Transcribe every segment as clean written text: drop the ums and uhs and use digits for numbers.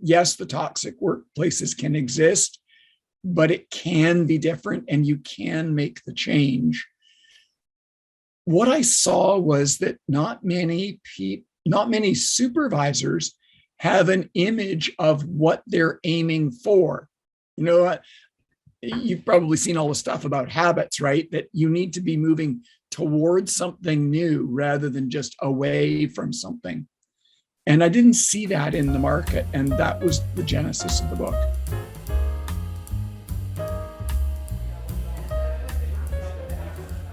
Yes, the toxic workplaces can exist, but it can be different and you can make the change. What I saw was that not many supervisors have an image of what they're aiming for. You've probably seen all the stuff about habits, right? That you need to be moving towards something new rather than just away from something. And I didn't see that in the market. And that was the genesis of the book.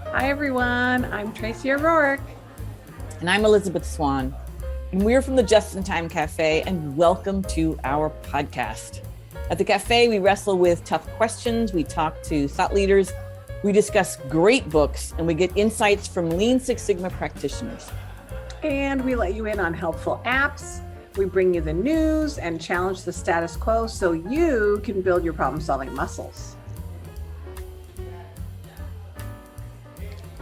Hi, everyone. I'm Tracy O'Rourke. And I'm Elizabeth Swan. And we're from the Just in Time Cafe, and welcome to our podcast. At the cafe, we wrestle with tough questions, we talk to thought leaders, we discuss great books, and we get insights from Lean Six Sigma practitioners. And we let you in on helpful apps. We bring you the news and challenge the status quo so you can build your problem-solving muscles.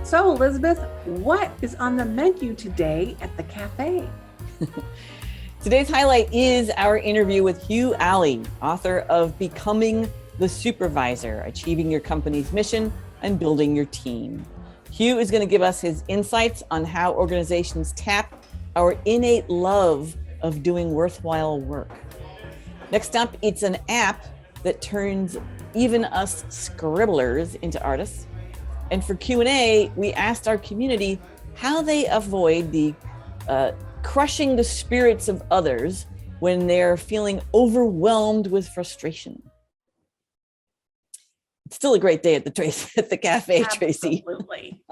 So, Elizabeth, what is on the menu today at the cafe? Today's highlight is our interview with Hugh Alley, author of Becoming the Supervisor, Achieving Your Company's Mission and Building Your Team. Hugh is going to give us his insights on how organizations tap our innate love of doing worthwhile work. Next up, it's an app that turns even us scribblers into artists. And for Q&A, we asked our community how they avoid the crushing the spirits of others when they're feeling overwhelmed with frustration. It's still a great day at the cafe, Tracy. Absolutely.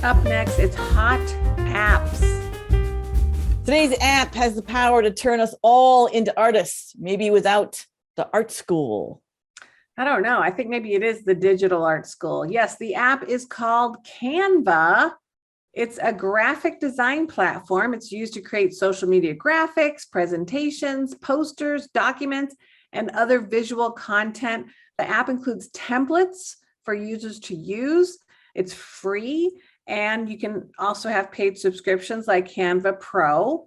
Up next, it's hot apps. Today's app has the power to turn us all into artists, maybe without the art school. I don't know. I think maybe it is the digital art school. Yes, the app is called Canva. It's a graphic design platform. It's used to create social media graphics, presentations, posters, documents, and other visual content. The app includes templates for users to use. It's free, and you can also have paid subscriptions like Canva Pro.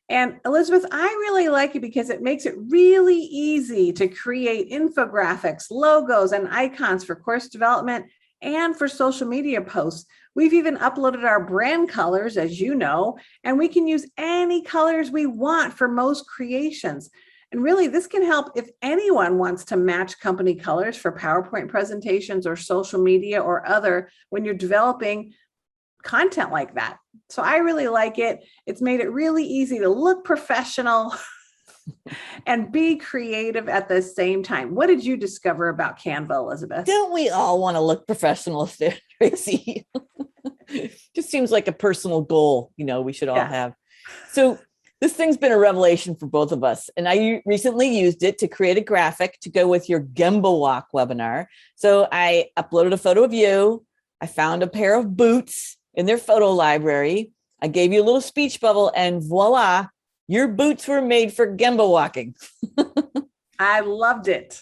And Elizabeth, I really like it because it makes it really easy to create infographics, logos, and icons for course development and for social media posts. We've even uploaded our brand colors, as you know, and we can use any colors we want for most creations. And really, this can help if anyone wants to match company colors for PowerPoint presentations or social media or other when you're developing content like that. So I really like it. It's made it really easy to look professional and be creative at the same time. What did you discover about Canva, Elizabeth? Don't we all want to look professional, Tracy? Just seems like a personal goal, we should all have. So this thing's been a revelation for both of us. And I recently used it to create a graphic to go with your Gemba Walk webinar. So I uploaded a photo of you. I found a pair of boots in their photo library. I gave you a little speech bubble, and voila, your boots were made for Gemba walking. I loved it.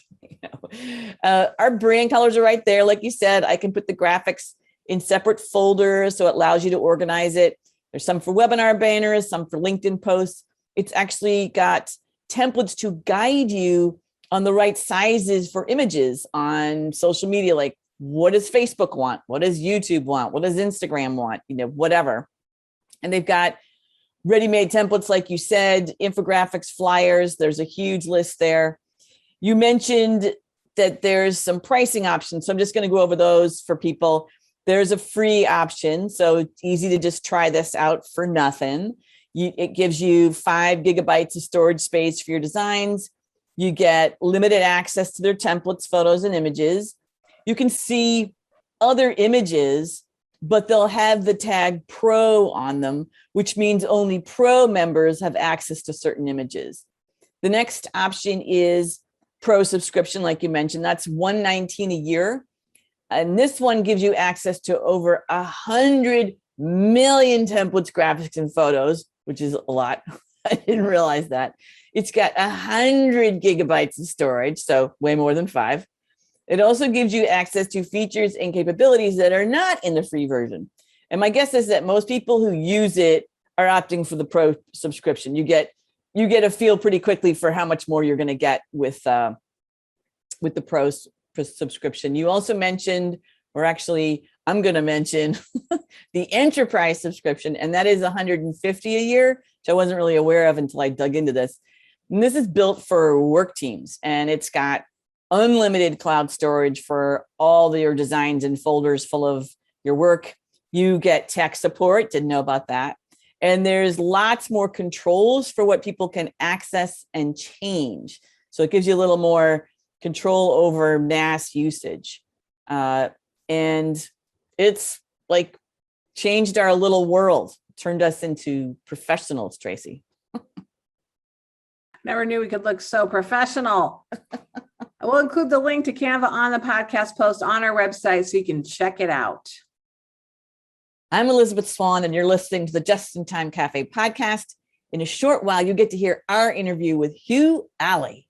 Our brand colors are right there. Like you said, I can put the graphics in separate folders, so it allows you to organize it. There's some for webinar banners, some for LinkedIn posts. It's actually got templates to guide you on the right sizes for images on social media, like what does Facebook want? What does YouTube want? What does Instagram want? Whatever. And they've got ready-made templates, like you said, infographics, flyers. There's a huge list there. You mentioned that there's some pricing options. So I'm just going to go over those for people. There's a free option. So it's easy to just try this out for nothing. It gives you 5 gigabytes of storage space for your designs. You get limited access to their templates, photos, and images. You can see other images, but they'll have the tag Pro on them, which means only Pro members have access to certain images. The next option is Pro subscription, like you mentioned. That's $119 a year. And this one gives you access to over 100 million templates, graphics, and photos, which is a lot. I didn't realize that. It's got 100 gigabytes of storage, so way more than 5. It also gives you access to features and capabilities that are not in the free version. And my guess is that most people who use it are opting for the pro subscription. You get a feel pretty quickly for how much more you're going to get with the pro subscription. You also mentioned, or actually I'm going to mention the enterprise subscription, and that is $150 a year, which I wasn't really aware of until I dug into this. And this is built for work teams, and it's got unlimited cloud storage for all your designs and folders full of your work. You get tech support, didn't know about that. And there's lots more controls for what people can access and change. So it gives you a little more control over mass usage. And it's like changed our little world, turned us into professionals, Tracy. Never knew we could look so professional. I will include the link to Canva on the podcast post on our website so you can check it out. I'm Elizabeth Swan, and you're listening to the Just in Time Cafe podcast. In a short while, you get to hear our interview with Hugh Alley.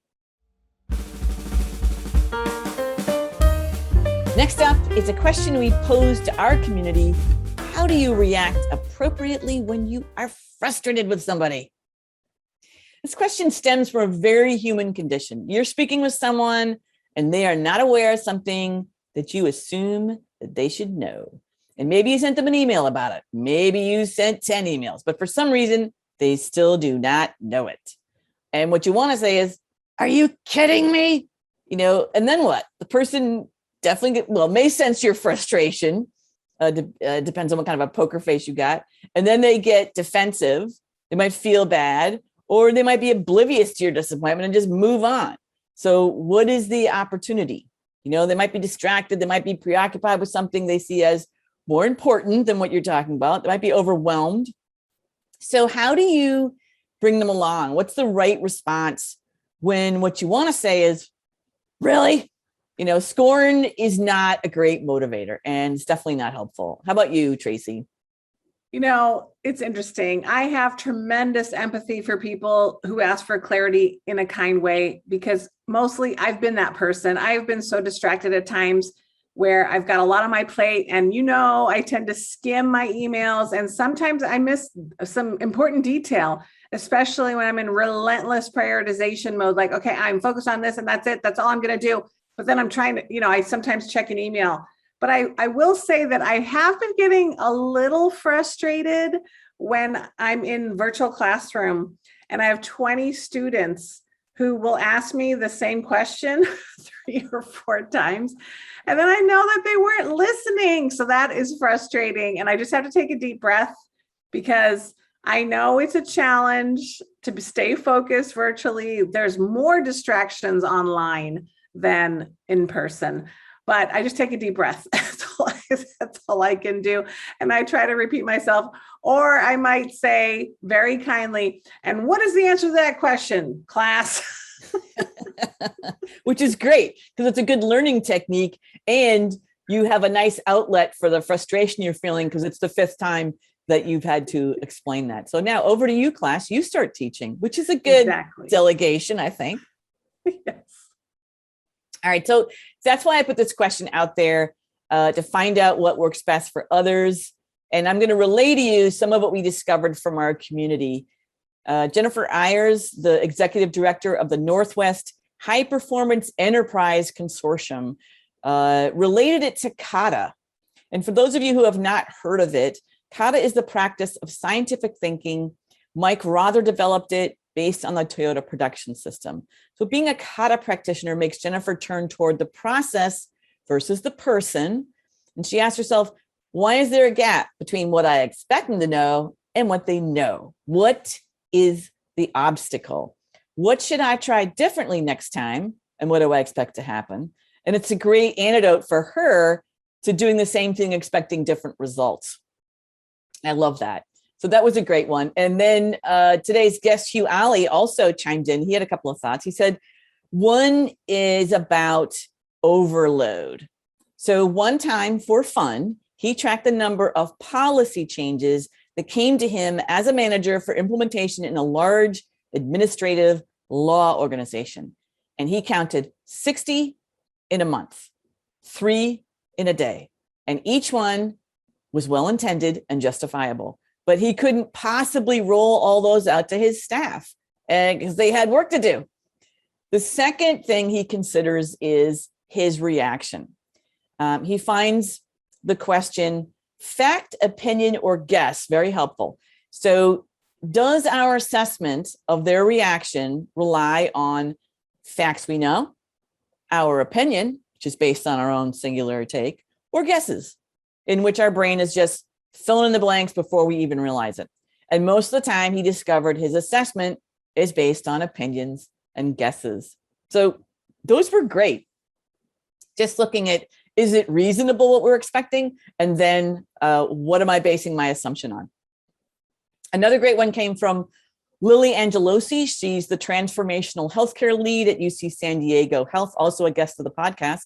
Next up is a question we pose to our community. How do you react appropriately when you are frustrated with somebody? This question stems from a very human condition. You're speaking with someone and they are not aware of something that you assume that they should know. And maybe you sent them an email about it. Maybe you sent 10 emails, but for some reason, they still do not know it. And what you want to say is, are you kidding me? And then what? The person definitely may sense your frustration. Depends on what kind of a poker face you got. And then they get defensive. They might feel bad, or they might be oblivious to your disappointment and just move on. So what is the opportunity? They might be distracted. They might be preoccupied with something they see as more important than what you're talking about. They might be overwhelmed. So how do you bring them along? What's the right response when what you want to say is, really? Scorn is not a great motivator, and it's definitely not helpful. How about you, Tracy? It's interesting. I have tremendous empathy for people who ask for clarity in a kind way, because mostly I've been that person. I've been so distracted at times where I've got a lot on my plate, and I tend to skim my emails, and sometimes I miss some important detail, especially when I'm in relentless prioritization mode. Like, okay, I'm focused on this and that's it. That's all I'm going to do. But then I'm trying to, I sometimes check an email. But I will say that I have been getting a little frustrated when I'm in virtual classroom and I have 20 students who will ask me the same question 3 or 4 times. And then I know that they weren't listening. So that is frustrating. And I just have to take a deep breath, because I know it's a challenge to stay focused virtually. There's more distractions online than in person. But I just take a deep breath. That's all I can do. And I try to repeat myself, or I might say very kindly, and what is the answer to that question, class? Which is great, because it's a good learning technique. And you have a nice outlet for the frustration you're feeling, because it's the 5th time that you've had to explain that. So now over to you, class. You start teaching, which is a good delegation, I think. Yes. All right. So that's why I put this question out there, to find out what works best for others. And I'm going to relay to you some of what we discovered from our community. Jennifer Ayers, the executive director of the Northwest High Performance Enterprise Consortium, related it to kata. And for those of you who have not heard of it, kata is the practice of scientific thinking. Mike Rother developed it based on the Toyota production system. So being a kata practitioner makes Jennifer turn toward the process versus the person. And she asked herself, why is there a gap between what I expect them to know and what they know? What is the obstacle? What should I try differently next time? And what do I expect to happen? And it's a great antidote for her to doing the same thing, expecting different results. I love that. So that was a great one. And then today's guest, Hugh Alley, also chimed in. He had a couple of thoughts. He said, one is about overload. So one time, for fun, he tracked the number of policy changes that came to him as a manager for implementation in a large administrative law organization. And he counted 60 in a month, 3 in a day. And each one was well-intended and justifiable. but he couldn't possibly roll all those out to his staff because they had work to do. The second thing he considers is his reaction. He finds the question, fact, opinion, or guess very helpful. So does our assessment of their reaction rely on facts we know, our opinion, which is based on our own singular take, or guesses, in which our brain is just filling in the blanks before we even realize it? And most of the time, he discovered his assessment is based on opinions and guesses. So those were great. Just looking at, is it reasonable what we're expecting? And then what am I basing my assumption on? Another great one came from Lily Angelosi. She's the transformational healthcare lead at UC San Diego Health, also a guest of the podcast.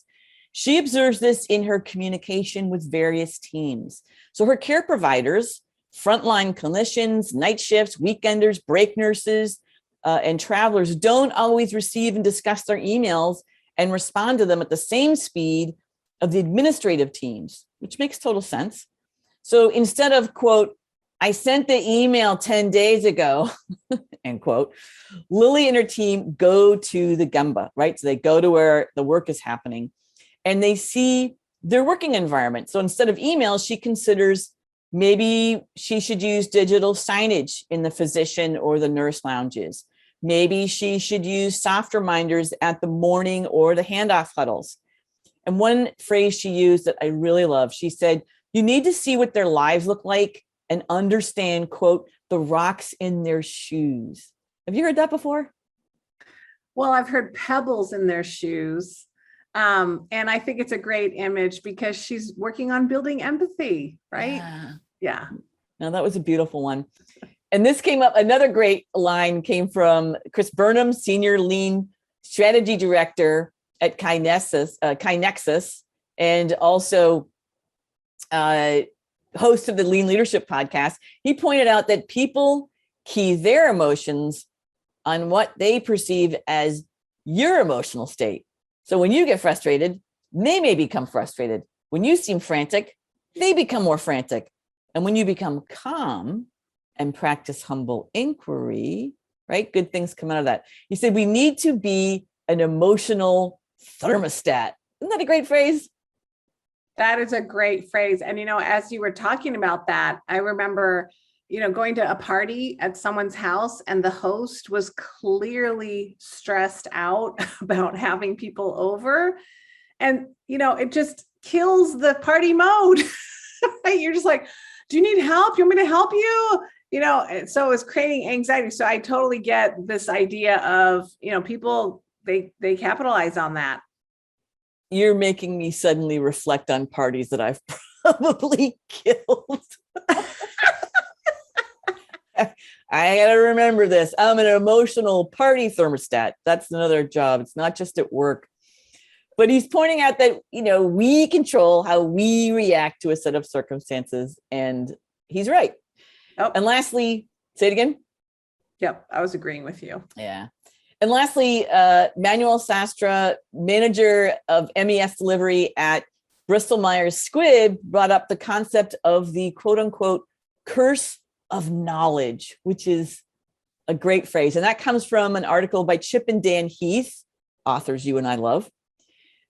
She observes this in her communication with various teams. So her care providers, frontline clinicians, night shifts, weekenders, break nurses, and travelers don't always receive and discuss their emails and respond to them at the same speed of the administrative teams, which makes total sense. So instead of, quote, I sent the email 10 days ago, end quote, Lily and her team go to the Gemba, right? So they go to where the work is happening and they see their working environment. So instead of emails, she considers maybe she should use digital signage in the physician or the nurse lounges. Maybe she should use soft reminders at the morning or the handoff huddles. And one phrase she used that I really love, she said, you need to see what their lives look like and understand, quote, the rocks in their shoes. Have you heard that before? Well, I've heard pebbles in their shoes. And I think it's a great image because she's working on building empathy, right? Yeah. Now that was a beautiful one. And this came up, another great line came from Chris Burnham, Senior Lean Strategy Director at KaiNexus, and also host of the Lean Leadership podcast. He pointed out that people key their emotions on what they perceive as your emotional state. So when you get frustrated, they may become frustrated. When you seem frantic, they become more frantic. And when you become calm and practice humble inquiry, right? Good things come out of that. He said, we need to be an emotional thermostat. Isn't that a great phrase? That is a great phrase. And, as you were talking about that, I remember, going to a party at someone's house and the host was clearly stressed out about having people over. And, it just kills the party mode. You're just like, do you need help? You want me to help you? So it's creating anxiety. So I totally get this idea of, people, they capitalize on that. You're making me suddenly reflect on parties that I've probably killed. I got to remember this. I'm an emotional party thermostat. That's another job. It's not just at work. But he's pointing out that, we control how we react to a set of circumstances. And he's right. Oh. And lastly, say it again. Yep, I was agreeing with you. Yeah. And lastly, Manuel Sastra, manager of MES delivery at Bristol Myers Squibb, brought up the concept of the quote unquote curse of knowledge, which is a great phrase. And that comes from an article by Chip and Dan Heath, authors you and I love.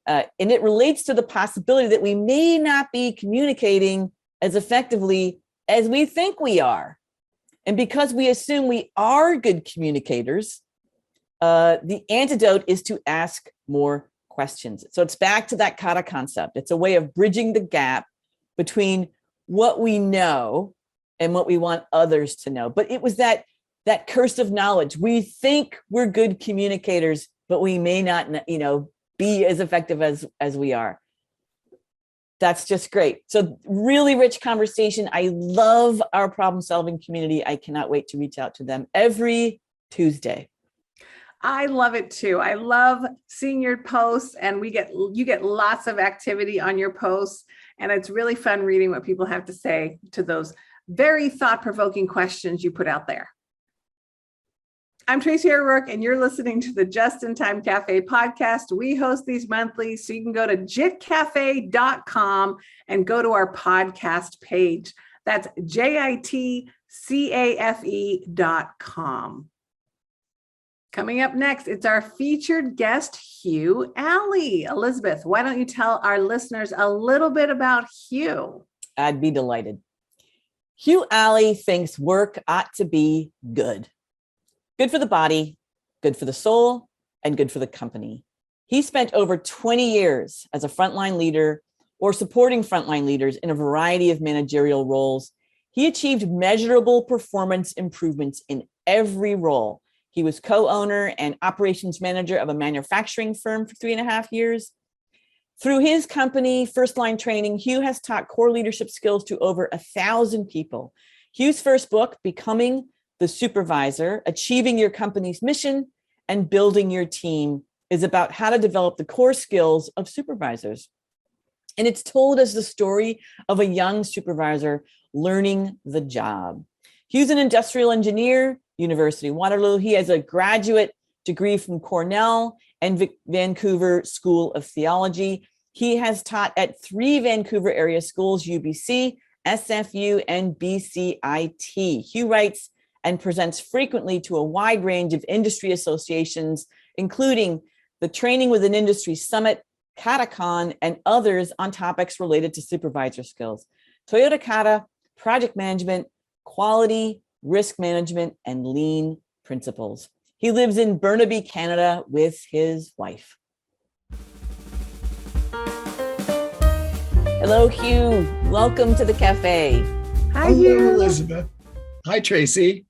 And it relates to the possibility that we may not be communicating as effectively as we think we are. And because we assume we are good communicators, the antidote is to ask more questions. So it's back to that kata concept. It's a way of bridging the gap between what we know and what we want others to know. But it was that curse of knowledge. We think we're good communicators, but we may not, be as effective as we are. That's just great. So really rich conversation. I love our problem solving community. I cannot wait to reach out to them every Tuesday. I love it too. I love seeing your posts, and you get lots of activity on your posts, and it's really fun reading what people have to say to those very thought-provoking questions you put out there. I'm Tracy O'Rourke, and you're listening to the Just in Time Cafe podcast. We host these monthly, so you can go to jitcafe.com and go to our podcast page. That's JITCAFE.com. cafe.com. Coming up next, it's our featured guest, Hugh Alley. Elizabeth, why don't you tell our listeners a little bit about Hugh? I'd be delighted. Hugh Alley thinks work ought to be good. Good for the body, good for the soul, and good for the company. He spent over 20 years as a frontline leader or supporting frontline leaders in a variety of managerial roles. He achieved measurable performance improvements in every role. He was co-owner and operations manager of a manufacturing firm for 3.5 years. Through his company, First Line Training, Hugh has taught core leadership skills to over 1,000 people. Hugh's first book, Becoming the Supervisor, Achieving Your Company's Mission and Building Your Team, is about how to develop the core skills of supervisors. And it's told as the story of a young supervisor learning the job. Hugh's an industrial engineer, University of Waterloo. He has a graduate degree from Cornell and Vancouver School of Theology. He has taught at 3 Vancouver area schools, UBC, SFU, and BCIT. Hugh writes and presents frequently to a wide range of industry associations, including the Training with an Industry Summit, Catacon, and others on topics related to supervisor skills. Toyota Kata, project management, quality, risk management, and lean principles. He lives in Burnaby, Canada with his wife. Hello, Hugh. Welcome to the cafe. Hi, Hello, Hugh. Elizabeth. Hi, Tracy.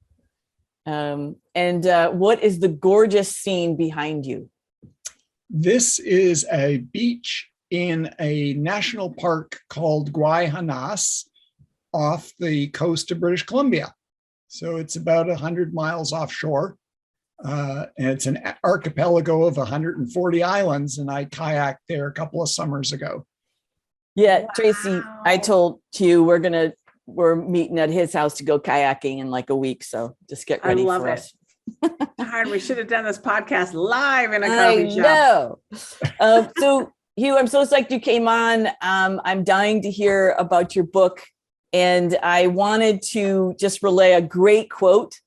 What is the gorgeous scene behind you? This is a beach in a national park called Guayhanas off the coast of British Columbia. So it's about 100 miles offshore. And it's an archipelago of 140 islands. And I kayaked there a couple of summers ago. Yeah, Wow. Tracy, I told Hugh we're meeting at his house to go kayaking in like a week. So just get ready love for it. us. Darn, we should have done this podcast live in a I coffee shop. know. So Hugh, I'm so psyched you came on. I'm dying to hear about your book. And I wanted to just relay a great quote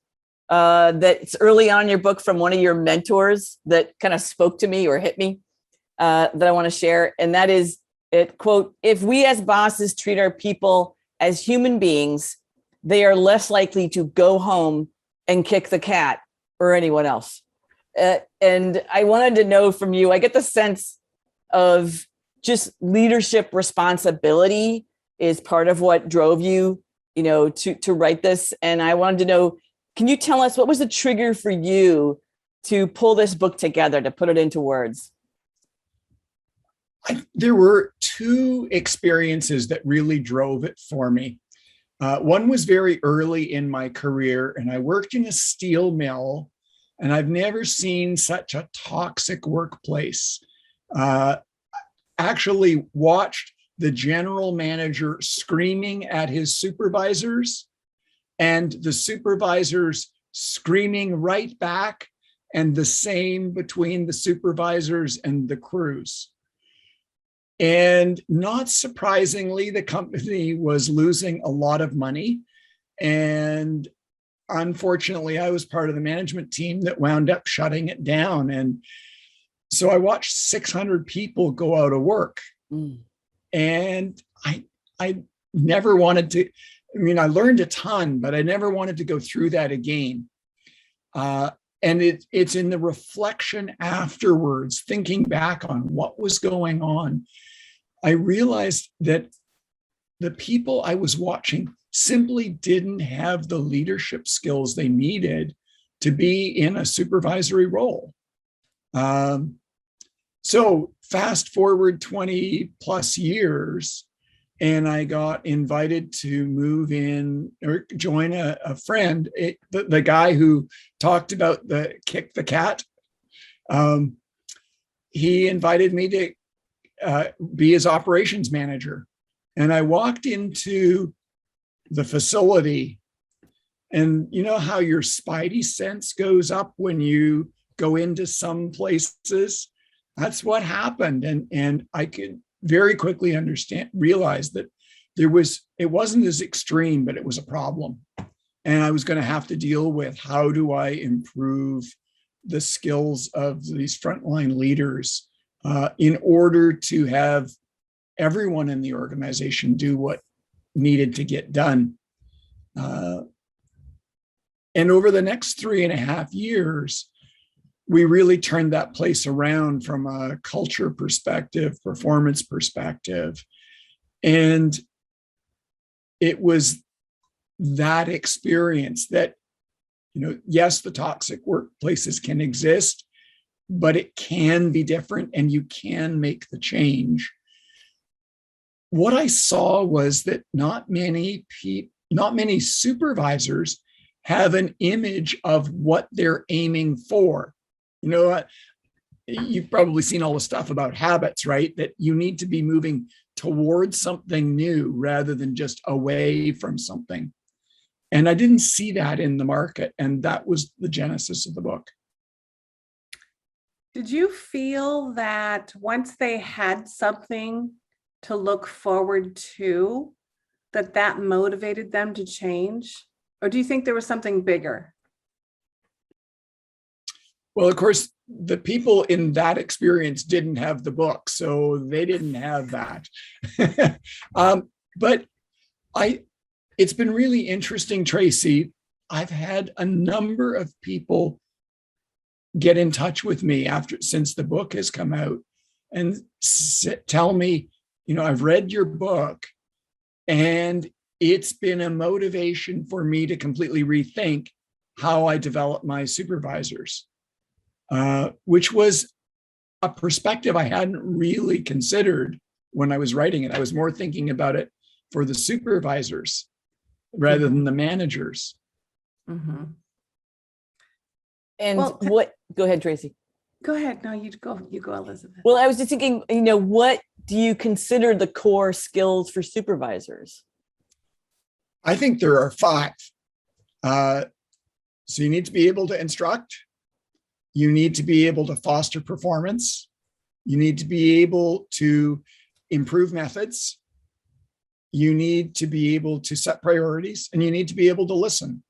that's early on in your book from one of your mentors that kind of spoke to me or hit me that I want to share. And that is it, quote, "If we as bosses treat our people as human beings, they are less likely to go home and kick the cat or anyone else." And I wanted to know from you, I get the sense of just leadership responsibility is part of what drove you, to write this. And I wanted to know, can you tell us what was the trigger for you to pull this book together, to put it into words? There were 2 experiences that really drove it for me. One was very early in my career, and I worked in a steel mill, and I've never seen such a toxic workplace. Actually watched the general manager screaming at his supervisors and the supervisors screaming right back, and the same between the supervisors and the crews. And not surprisingly, the company was losing a lot of money. And unfortunately, I was part of the management team that wound up shutting it down. And so I watched 600 people go out of work. And I never wanted to, I learned a ton, but I never wanted to go through that again. And it's in the reflection afterwards, thinking back on what was going on, I realized that the people I was watching simply didn't have the leadership skills they needed to be in a supervisory role. So fast forward 20 plus years, and I got invited to move in or join a friend, the guy who talked about the kick the cat. He invited me to be his operations manager. And I walked into the facility, and you know how your spidey sense goes up when you go into some places? That's what happened. And I could very quickly realize that it wasn't as extreme, but it was a problem. And I was going to have to deal with how do I improve the skills of these frontline leaders in order to have everyone in the organization do what needed to get done. And over the next 3.5 years, we really turned that place around from a culture perspective, performance perspective. And it was that experience that, yes, the toxic workplaces can exist, but it can be different and you can make the change. What I saw was that not many supervisors have an image of what they're aiming for. You've probably seen all the stuff about habits, right? That you need to be moving towards something new rather than just away from something. And I didn't see that in the market. And that was the genesis of the book. Did you feel that once they had something to look forward to, that motivated them to change? Or do you think there was something bigger? Well, of course, the people in that experience didn't have the book, so they didn't have that. But it's been really interesting, Tracy. I've had a number of people get in touch with me since the book has come out and tell me, I've read your book and it's been a motivation for me to completely rethink how I develop my supervisors, which was a perspective I hadn't really considered when I was writing it. I was more thinking about it for the supervisors rather than the managers. Mm-hmm. And go ahead, Tracy. Go ahead. No, you go, Elizabeth. Well, I was just thinking, what do you consider the core skills for supervisors? I think there are 5. So you need to be able to instruct. You need to be able to foster performance. You need to be able to improve methods. You need to be able to set priorities, and you need to be able to listen.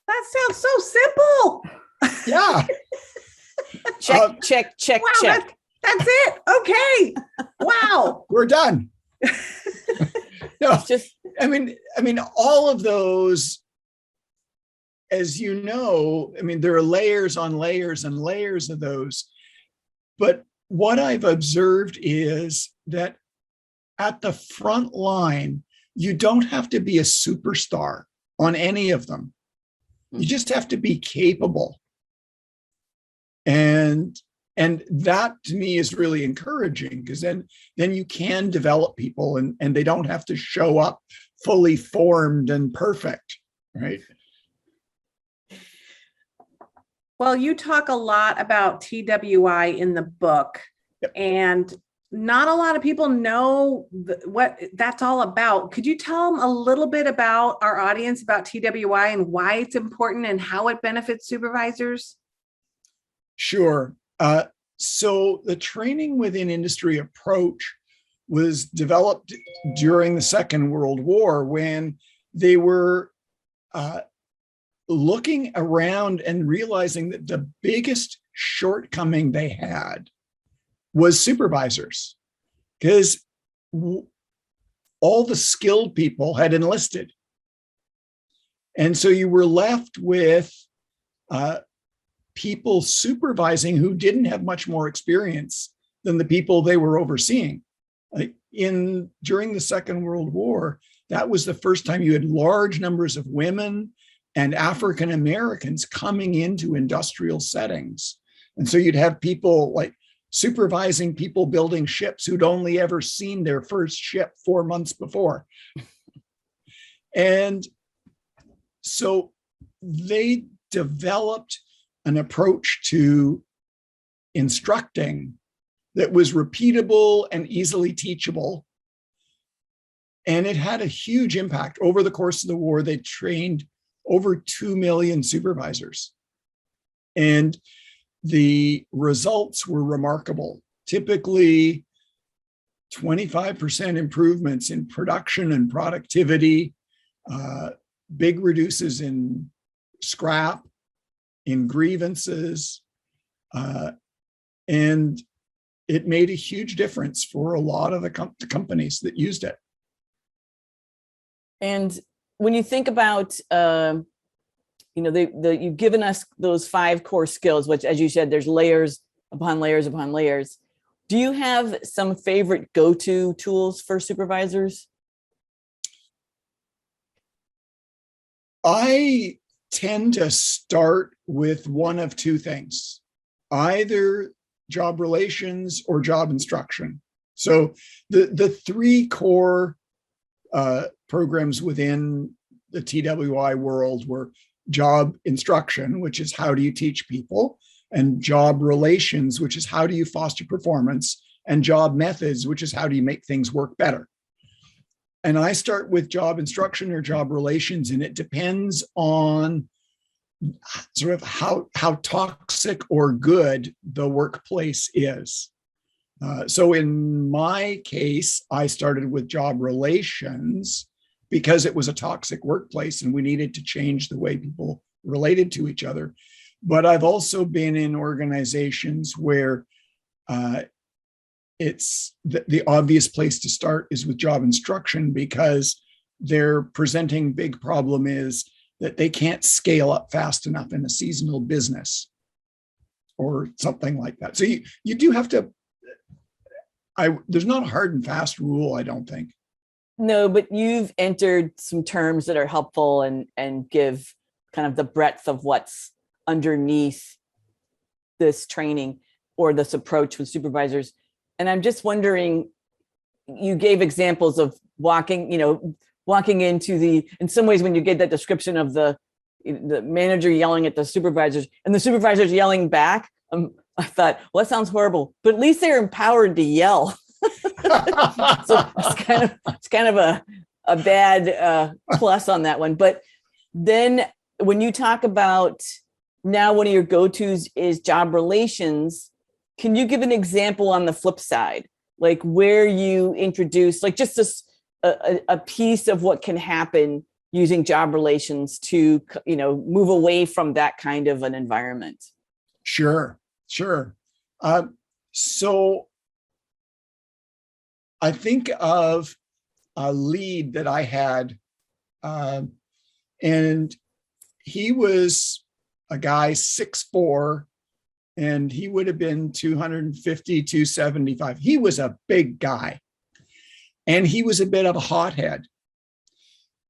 That sounds so simple. Yeah. Check. Wow, check. That's it. Okay. Wow. We're done. No, all of those, as you know, there are layers on layers and layers of those. But what I've observed is that at the front line, you don't have to be a superstar on any of them. You just have to be capable. And that to me is really encouraging, because then you can develop people and they don't have to show up fully formed and perfect, right? Well, you talk a lot about TWI in the book. Yep. And not a lot of people know what that's all about. Could you tell them a little bit about our audience about TWI and why it's important and how it benefits supervisors? Sure. So the training within industry approach was developed during the Second World War, when they were looking around and realizing that the biggest shortcoming they had was supervisors, because all the skilled people had enlisted. And so you were left with people supervising who didn't have much more experience than the people they were overseeing. During the Second World War, that was the first time you had large numbers of women and African Americans coming into industrial settings. And so you'd have people like supervising people building ships who'd only ever seen their first ship 4 months before. And so they developed an approach to instructing that was repeatable and easily teachable. And it had a huge impact. Over the course of the war, they trained over 2 million supervisors. And the results were remarkable. Typically, 25% improvements in production and productivity, big reduces in scrap, in grievances, and it made a huge difference for a lot of the companies that used it. And when you think about, you've given us those 5 core skills, which, as you said, there's layers upon layers upon layers. Do you have some favorite go-to tools for supervisors? I tend to start with one of 2 things, either job relations or job instruction. So the 3 core programs within the TWI world were job instruction, which is how do you teach people, and job relations, which is how do you foster performance, and job methods, which is how do you make things work better. And I start with job instruction or job relations, and it depends on sort of how toxic or good the workplace is. So in my case, I started with job relations because it was a toxic workplace and we needed to change the way people related to each other. But I've also been in organizations where it's the obvious place to start is with job instruction, because their presenting big problem is that they can't scale up fast enough in a seasonal business or something like that. So you do have to, there's not a hard and fast rule, I don't think. No, but you've entered some terms that are helpful and give kind of the breadth of what's underneath this training or this approach with supervisors. And I'm just wondering, you gave examples of walking into in some ways, when you get that description of the manager yelling at the supervisors and the supervisors yelling back, I thought, well, that sounds horrible, but at least they're empowered to yell. So it's kind of a bad plus on that one. But then when you talk about now, one of your go-tos is job relations. Can you give an example on the flip side, like where you introduce, like just a piece of what can happen using job relations to, move away from that kind of an environment? Sure. So I think of a lead that I had, and he was a guy 6'4", and he would have been 250, 275. He was a big guy, and he was a bit of a hothead.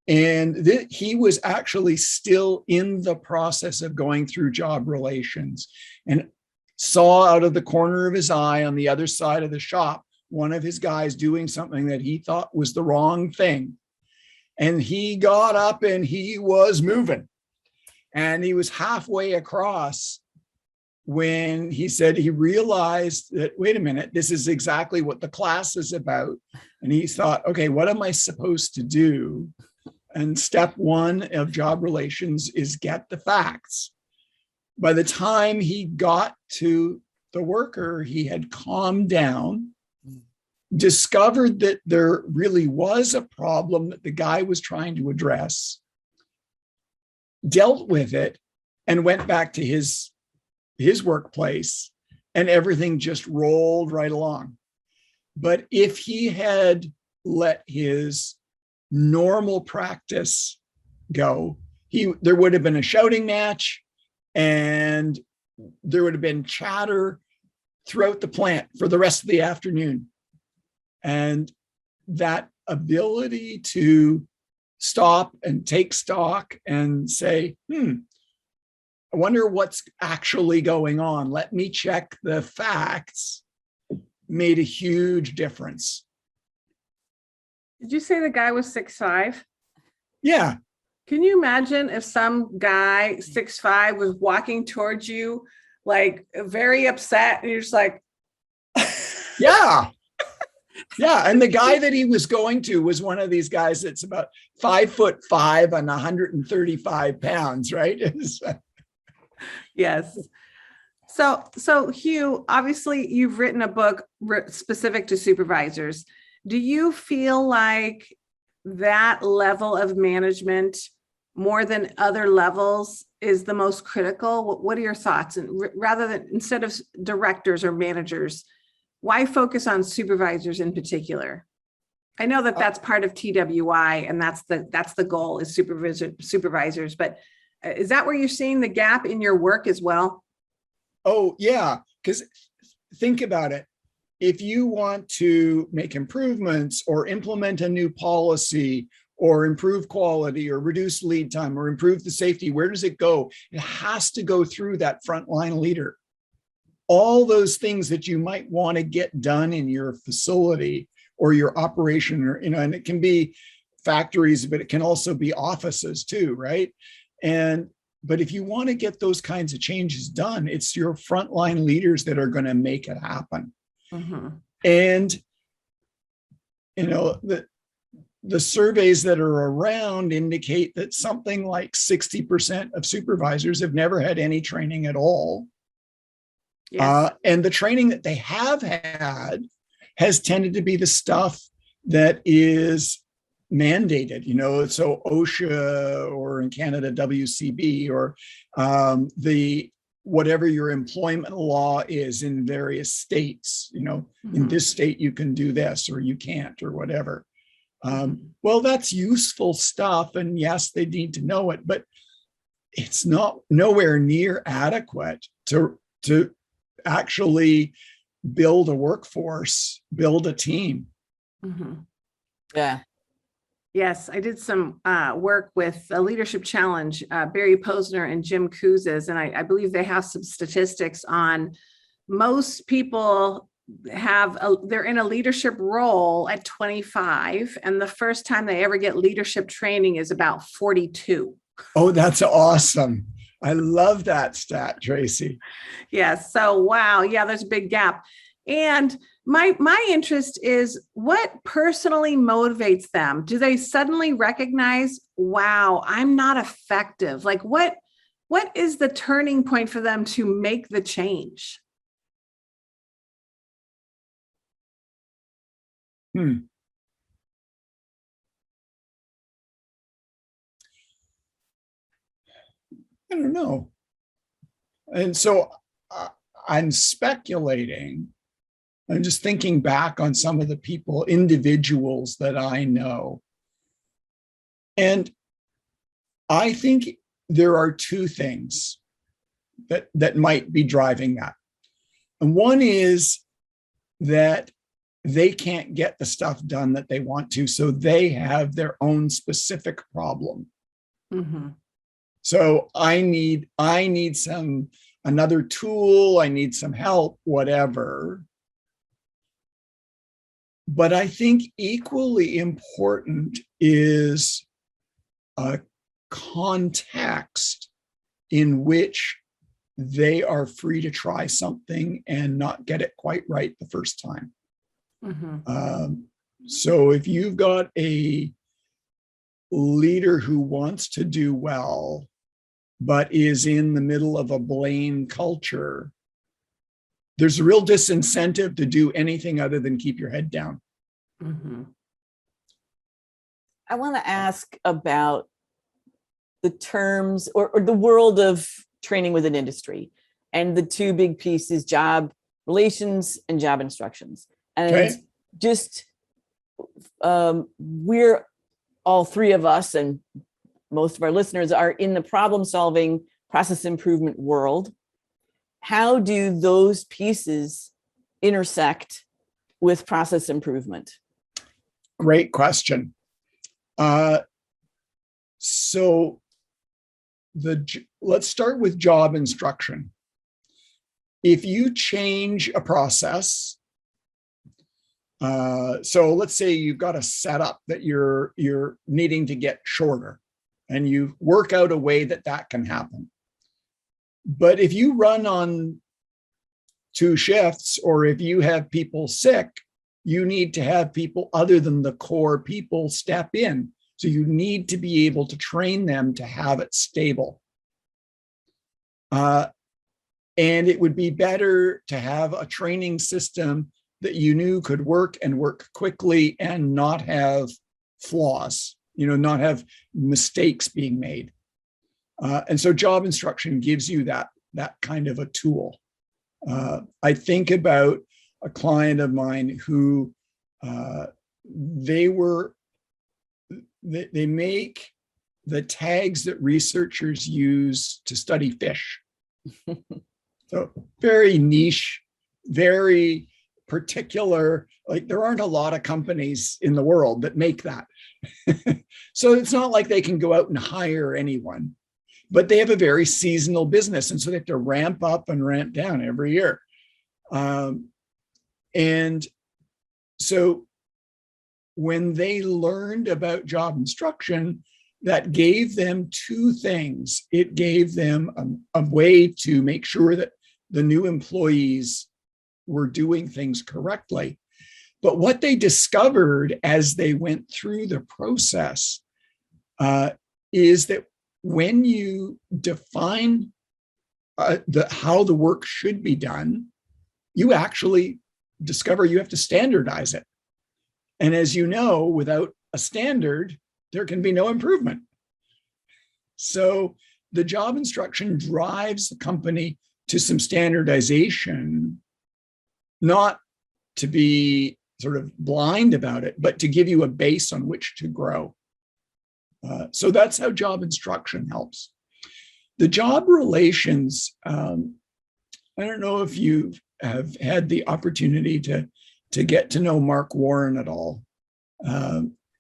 And he was actually still in the process of going through job relations, and saw out of the corner of his eye on the other side of the shop one of his guys doing something that he thought was the wrong thing. And he got up and he was moving. And he was halfway across when he said he realized that, wait a minute, this is exactly what the class is about. And he thought, okay, what am I supposed to do? And step 1 of job relations is get the facts. By the time he got to the worker, he had calmed down, discovered that there really was a problem that the guy was trying to address, dealt with it, and went back to his workplace, and everything just rolled right along. But if he had let his normal practice go, there would have been a shouting match, and there would have been chatter throughout the plant for the rest of the afternoon. And that ability to stop and take stock and say, I wonder what's actually going on. Let me check the facts, made a huge difference. Did you say the guy was 6'5"? Yeah. Can you imagine if some guy 6'5" was walking towards you, like very upset, and you're just like, yeah. Yeah. And the guy that he was going to was one of these guys that's about 5'5" and 135 pounds, right? Yes. So Hugh, obviously you've written a book specific to supervisors. Do you feel like that level of management more than other levels is the most critical? What are your thoughts? And rather than, instead of directors or managers, why focus on supervisors in particular? I know that that's part of TWI, and that's the goal, is supervisors, but is that where you're seeing the gap in your work as well? Oh, yeah, because think about it. If you want to make improvements or implement a new policy or improve quality or reduce lead time or improve the safety, where does it go? It has to go through that frontline leader. All those things that you might want to get done in your facility or your operation, or, and it can be factories, but it can also be offices too, right? But if you want to get those kinds of changes done, it's your frontline leaders that are going to make it happen. Mm-hmm. And, the surveys that are around indicate that something like 60% of supervisors have never had any training at all. Yes. And the training that they have had has tended to be the stuff that is mandated, so OSHA, or in Canada, WCB, or whatever your employment law is in various states, in this state, you can do this or you can't, or whatever. Well, that's useful stuff. And yes, they need to know it, but it's nowhere near adequate to actually build a workforce, build a team. Mm-hmm. Yeah. Yes, I did some work with a leadership challenge, Barry Posner and Jim Kouzes, and I believe they have some statistics on most people they're in a leadership role at 25, and the first time they ever get leadership training is about 42. Oh, that's awesome. I love that stat, Tracy. Yes. So, wow. Yeah, there's a big gap. And my interest is, what personally motivates them? Do they suddenly recognize, wow, I'm not effective? Like, what is the turning point for them to make the change? I don't know. And so I'm speculating. I'm just thinking back on some of the individuals that I know. And I think there are two things that might be driving that. And one is that they can't get the stuff done that they want to, so they have their own specific problem. Mm-hmm. So I need another tool, I need some help, whatever. But I think equally important is a context in which they are free to try something and not get it quite right the first time. Mm-hmm. So if you've got a leader who wants to do well, but is in the middle of a blame culture, there's a real disincentive to do anything other than keep your head down. Mm-hmm. I want to ask about the terms or the world of training within industry, and the two big pieces: job relations and job instructions. And Okay. just we're all three of us, and most of our listeners are in the problem solving, process improvement world. How do those pieces intersect with process improvement? Great question. So let's start with job instruction. If you change a process, so let's say you've got a setup that you're needing to get shorter, and you work out a way that can happen. But if you run on 2 shifts, or if you have people sick, you need to have people other than the core people step in. So you need to be able to train them to have it stable. And it would be better to have a training system that you knew could work and work quickly and not have flaws, not have mistakes being made. And so job instruction gives you that kind of a tool. I think about a client of mine who they make the tags that researchers use to study fish. So very niche, very particular, like there aren't a lot of companies in the world that make that. So it's not like they can go out and hire anyone, but they have a very seasonal business. And so they have to ramp up and ramp down every year. And so when they learned about job instruction, that gave them two things. It gave them a way to make sure that the new employees were doing things correctly. But what they discovered as they went through the process is that when you define how the work should be done, you actually discover you have to standardize it. And as you know, without a standard, there can be no improvement. So the job instruction drives the company to some standardization, not to be sort of blind about it, but to give you a base on which to grow. So that's how job instruction helps. The job relations, I don't know if you have had the opportunity to get to know Mark Warren at all.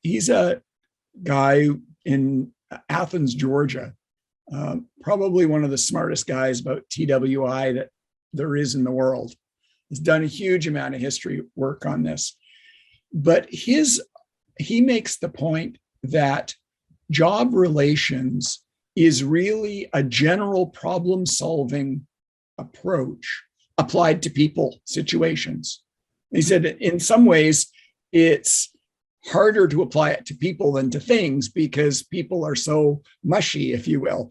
He's a guy in Athens, Georgia, probably one of the smartest guys about TWI that there is in the world. He's done a huge amount of history work on this. But he makes the point that job relations is really a general problem-solving approach applied to people situations. He said in some ways, it's harder to apply it to people than to things because people are so mushy, if you will,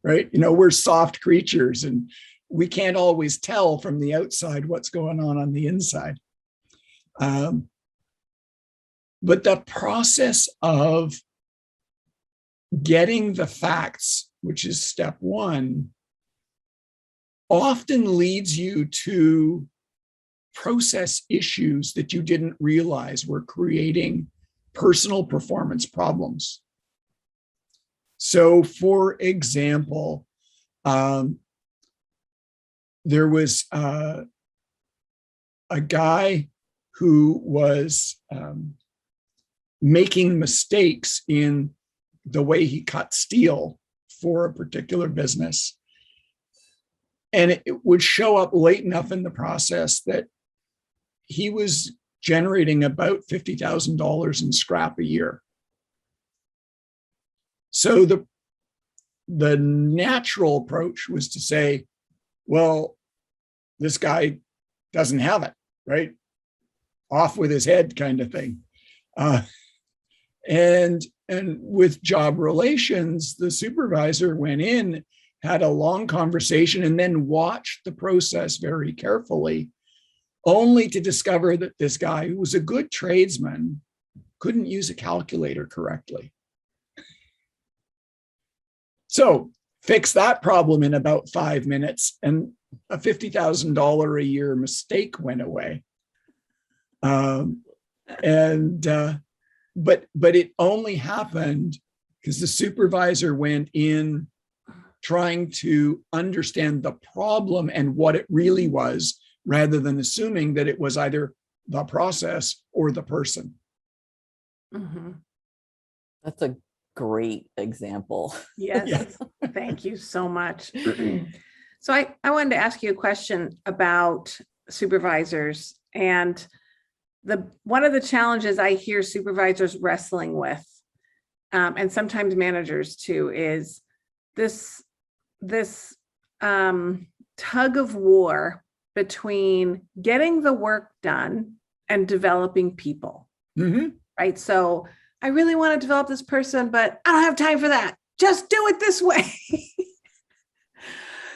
right? We're soft creatures and we can't always tell from the outside what's going on the inside. But the process of getting the facts, which is step one, often leads you to process issues that you didn't realize were creating personal performance problems. So, for example, there was a guy who was making mistakes in the way he cut steel for a particular business. And it would show up late enough in the process that he was generating about $50,000 in scrap a year. So the natural approach was to say, well, this guy doesn't have it, right? Off with his head kind of thing. And with job relations, the supervisor went in, had a long conversation, and then watched the process very carefully, only to discover that this guy, who was a good tradesman, couldn't use a calculator correctly. So fix that problem in about 5 minutes, and a $50,000 a year mistake went away. But it only happened because the supervisor went in trying to understand the problem and what it really was, rather than assuming that it was either the process or the person. Mm-hmm. That's a great example. Yes. Yes. Thank you so much. So I wanted to ask you a question about supervisors, and one of the challenges I hear supervisors wrestling with, and sometimes managers too, is this tug of war between getting the work done and developing people. Mm-hmm. Right? So I really want to develop this person, but I don't have time for that. Just do it this way.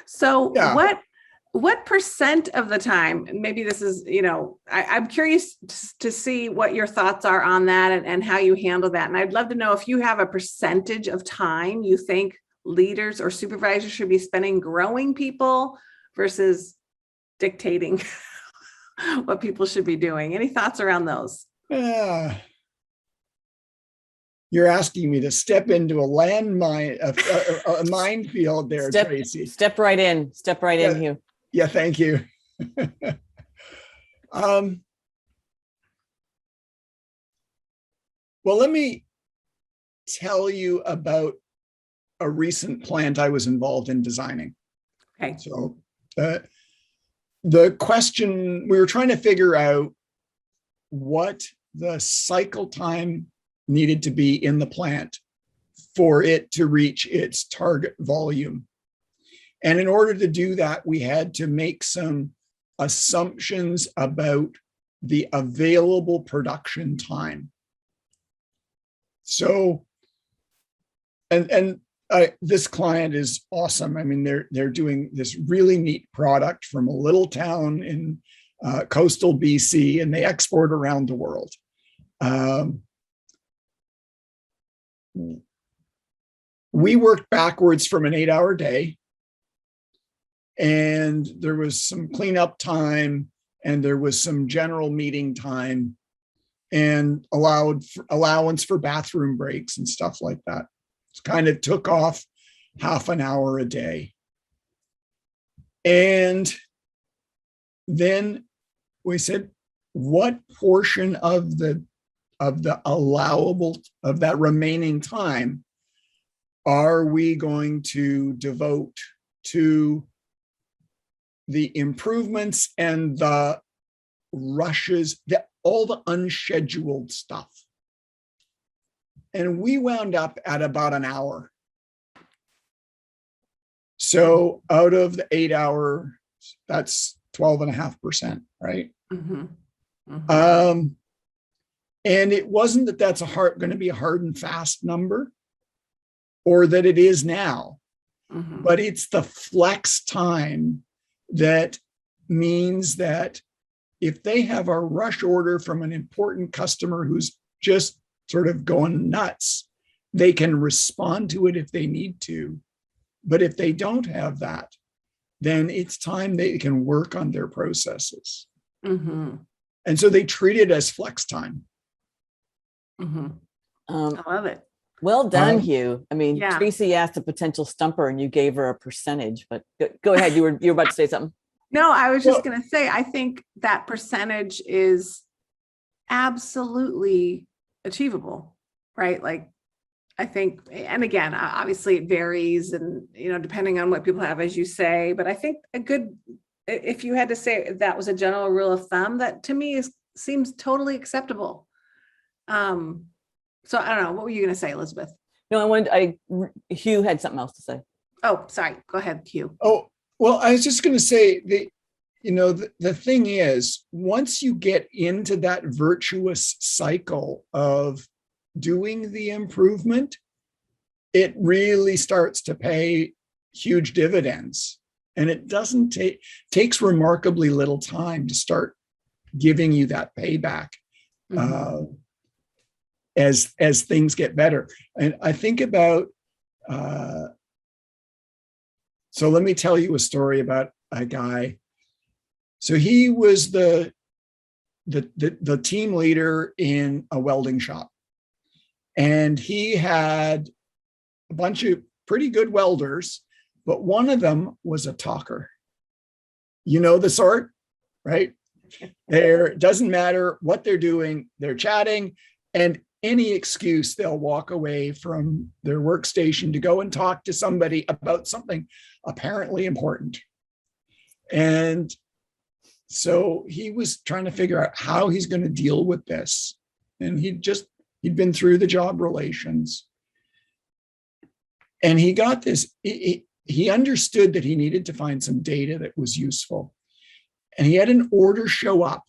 So Yeah. what percent of the time, maybe this is, I'm curious to see what your thoughts are on that and how you handle that. And I'd love to know if you have a percentage of time you think leaders or supervisors should be spending growing people versus dictating what people should be doing. Any thoughts around those? You're asking me to step into a landmine, a minefield there, Tracy. Step right in. Step right in, Hugh. Yeah, thank you. Well, let me tell you about a recent plant I was involved in designing. Okay. So the question, we were trying to figure out what the cycle time needed to be in the plant for it to reach its target volume. And in order to do that, we had to make some assumptions about the available production time. So, this client is awesome. I mean, they're doing this really neat product from a little town in coastal BC, and they export around the world. We worked backwards from an 8-hour day, and there was some cleanup time, and there was some general meeting time, and allowance for bathroom breaks and stuff like that. It kind of took off half an hour a day. And then we said, what portion of the allowable, of that remaining time are we going to devote to the improvements and the rushes, all the unscheduled stuff? And we wound up at about an hour. So out of the 8 hour, that's 12.5%, right? Mm-hmm. Mm-hmm. And it wasn't that that's going to be a hard and fast number, or that it is now, Mm-hmm. but it's the flex time that means that if they have a rush order from an important customer who's just sort of going nuts, they can respond to it if they need to. But if they don't have that, then it's time they can work on their processes. Mm-hmm. And so they treat it as flex time. Mm-hmm. I love it. Well done, Hugh. I mean, Yeah. Tracy asked a potential stumper and you gave her a percentage, but go ahead. You were about to say something. No, I was just going to say, I think that percentage is absolutely achievable, right? Like, I think, and again, obviously it varies and, depending on what people have, as you say, but I think if you had to say that was a general rule of thumb, that to me seems totally acceptable. So I don't know, what were you going to say, Elizabeth? No, Hugh had something else to say. Oh, sorry. Go ahead, Hugh. Oh, well, I was just going to say the thing is, once you get into that virtuous cycle of doing the improvement, it really starts to pay huge dividends. And it takes remarkably little time to start giving you that payback. Mm-hmm. As things get better. And I think about, so let me tell you a story about a guy. So he was the team leader in a welding shop. And he had a bunch of pretty good welders, but one of them was a talker. You know the sort, right? It doesn't matter what they're doing, they're chatting, and any excuse, they'll walk away from their workstation to go and talk to somebody about something apparently important. And so he was trying to figure out how he's going to deal with this. And he'd been through the job relations. And he got this, he understood that he needed to find some data that was useful. And he had an order show up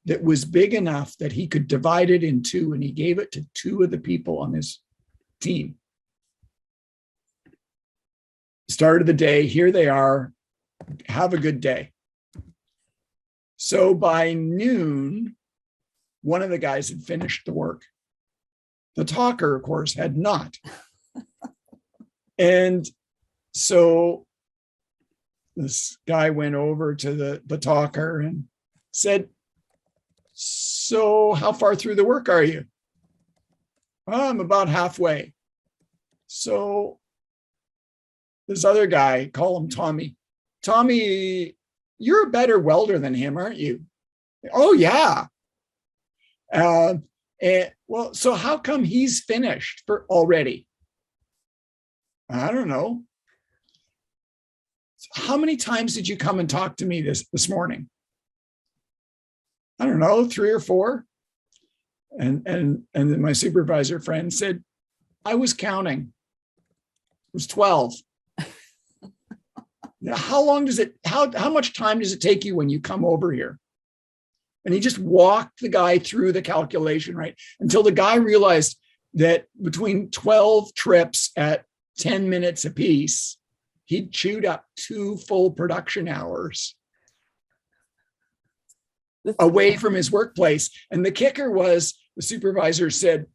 that was big enough that he could divide it in two, and he gave it to two of the people on his team. Start of the day, here they are, Have a good day. So by noon, one of the guys had finished the work. The talker, of course, had not. And so this guy went over to the talker and said, so how far through the work are you? I'm about halfway. So this other guy, call him Tommy. Tommy, you're a better welder than him, aren't you? Oh, yeah. And well, so how come he's finished for already? I don't know. How many times did you come and talk to me this morning? I don't know, 3 or 4. And then my supervisor friend said, I was counting. It was 12. Now, how much time does it take you when you come over here? And he just walked the guy through the calculation, right? Until the guy realized that between 12 trips at 10 minutes apiece, he'd chewed up 2 full production hours away from his workplace. And the kicker was, the supervisor said,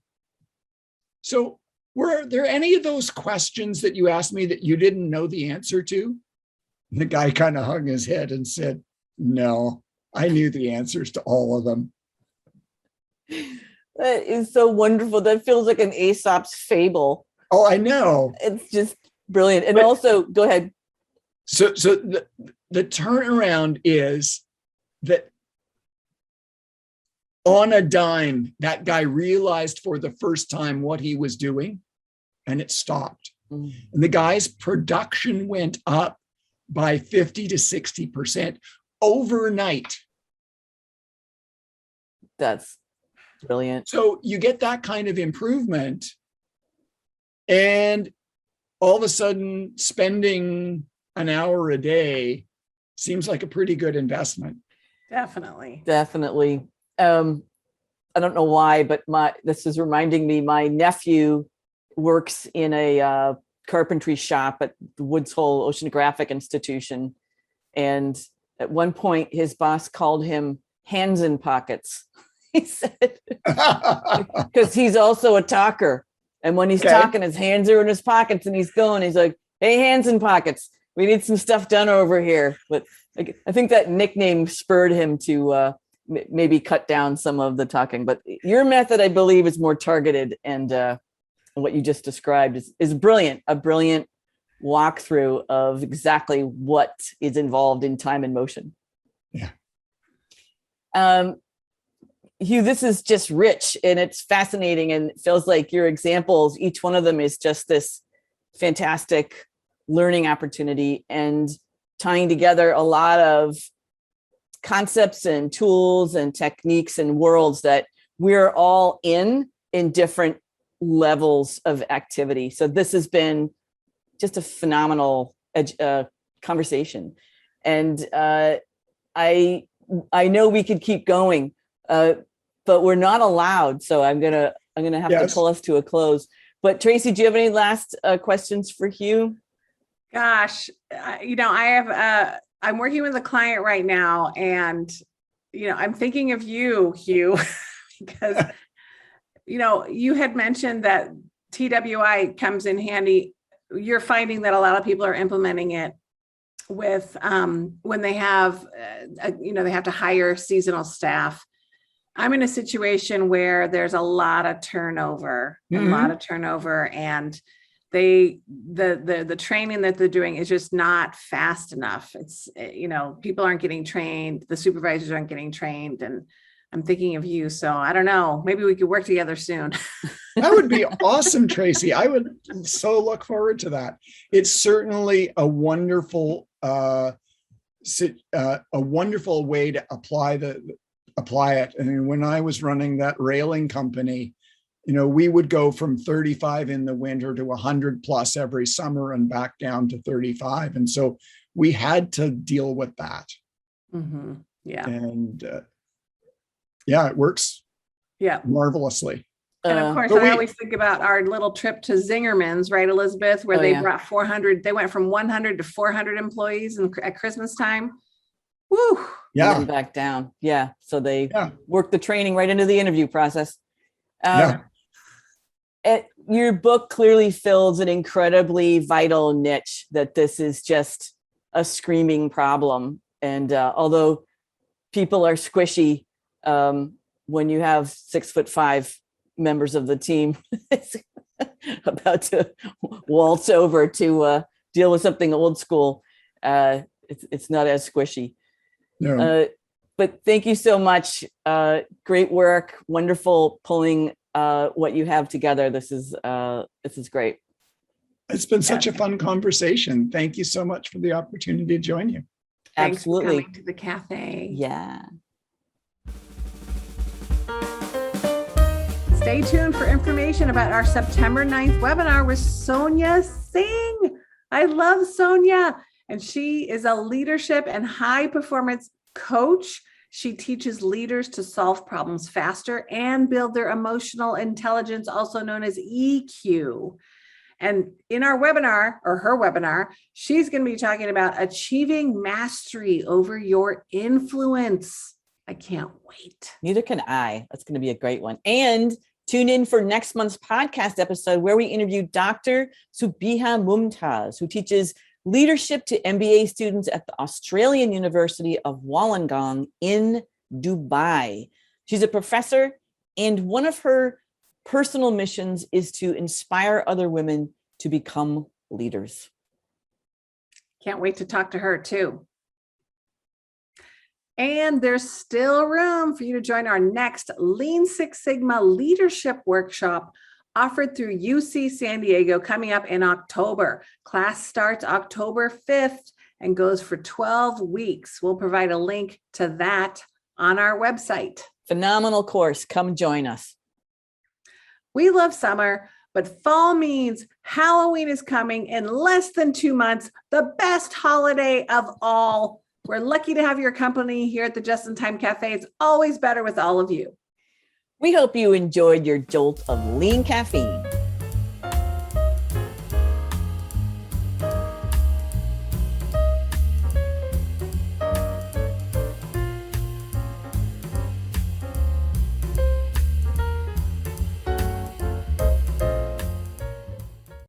so were there any of those questions that you asked me that you didn't know the answer to? And the guy kind of hung his head and said, no, I knew the answers to all of them. That is so wonderful. That feels like an Aesop's fable. Oh, I know. It's just brilliant. And also, go ahead. So the turnaround is that on a dime, that guy realized for the first time what he was doing, and it stopped. And the guy's production went up by 50 to 60% overnight. That's brilliant. So you get that kind of improvement, and all of a sudden spending an hour a day seems like a pretty good investment. Definitely. Definitely. I don't know why, but this is reminding me, my nephew works in a carpentry shop at the Woods Hole Oceanographic Institution. And at one point, his boss called him hands in pockets. He said, because he's also a talker. And when he's talking, his hands are in his pockets and he's going, he's like, hey, hands in pockets. We need some stuff done over here. But I think that nickname spurred him to maybe cut down some of the talking. But your method, I believe, is more targeted, and what you just described is brilliant. A brilliant walkthrough of exactly what is involved in time and motion. Yeah. Hugh, this is just rich and it's fascinating, and it feels like your examples, each one of them is just this fantastic learning opportunity and tying together a lot of concepts and tools and techniques and worlds that we're all in different levels of activity. So this has been just a phenomenal conversation. And I know we could keep going, but we're not allowed. So I'm gonna have to pull us to a close. But Tracy, do you have any last questions for Hugh? Gosh, I'm working with a client right now, and I'm thinking of you, Hugh, because you had mentioned that TWI comes in handy. You're finding that a lot of people are implementing it with when they have they have to hire seasonal staff. I'm in a situation where there's a lot of turnover, and the training that they're doing is just not fast enough. It's, people aren't getting trained, the supervisors aren't getting trained, and I'm thinking of you. So I don't know, maybe we could work together soon. That would be awesome, Tracy. I would so look forward to that. It's certainly a wonderful way to apply it. I mean, when I was running that railing company, we would go from 35 in the winter to 100 plus every summer and back down to 35. And so we had to deal with that. Mm-hmm. Yeah. And it works marvelously. And of course, But I always think about our little trip to Zingerman's, right, Elizabeth, where they brought 400, they went from 100 to 400 employees at Christmas time. Woo. And then back down. Yeah. So they worked the training right into the interview process. Your book clearly fills an incredibly vital niche that this is just a screaming problem. And although people are squishy, when you have 6'5" members of the team about to waltz over to deal with something old school, it's not as squishy. No. But thank you so much. Great work. Wonderful pulling what you have together. This is great. It's been such a fun conversation. Thank you so much for the opportunity to join you. Thanks Absolutely. for coming to the cafe. Yeah. Stay tuned for information about our September 9th webinar with Sonia Singh. I love Sonia, and she is a leadership and high performance coach. She teaches leaders to solve problems faster and build their emotional intelligence, also known as EQ. And in our webinar, or her webinar, she's going to be talking about achieving mastery over your influence. I can't wait. Neither can I. That's going to be a great one. And tune in for next month's podcast episode where we interview Dr. Sabiha Mumtaz, who teaches leadership to MBA students at the Australian University of Wollongong in Dubai. She's a professor, and one of her personal missions is to inspire other women to become leaders. Can't wait to talk to her too. And there's still room for you to join our next Lean Six Sigma leadership workshop offered through UC San Diego coming up in October. Class starts October 5th and goes for 12 weeks. We'll provide a link to that on our website. Phenomenal course. Come join us. We love summer, but fall means Halloween is coming in less than 2 months, the best holiday of all. We're lucky to have your company here at the Just in Time Cafe. It's always better with all of you. We hope you enjoyed your jolt of lean caffeine.